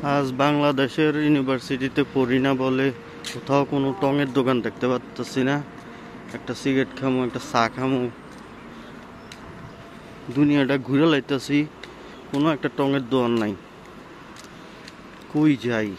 আজ বাংলাদেশের ইউনিভার্সিটিতে পড়ি না বলে কোথাও কোনো টঙের দোকান দেখতে পাচ্ছি না। একটা সিগারেট খামু, একটা চা খামু, দুনিয়াটা ঘুরে লাইতেছি, কোনো একটা টঙের দোকান নাই। কই যাই?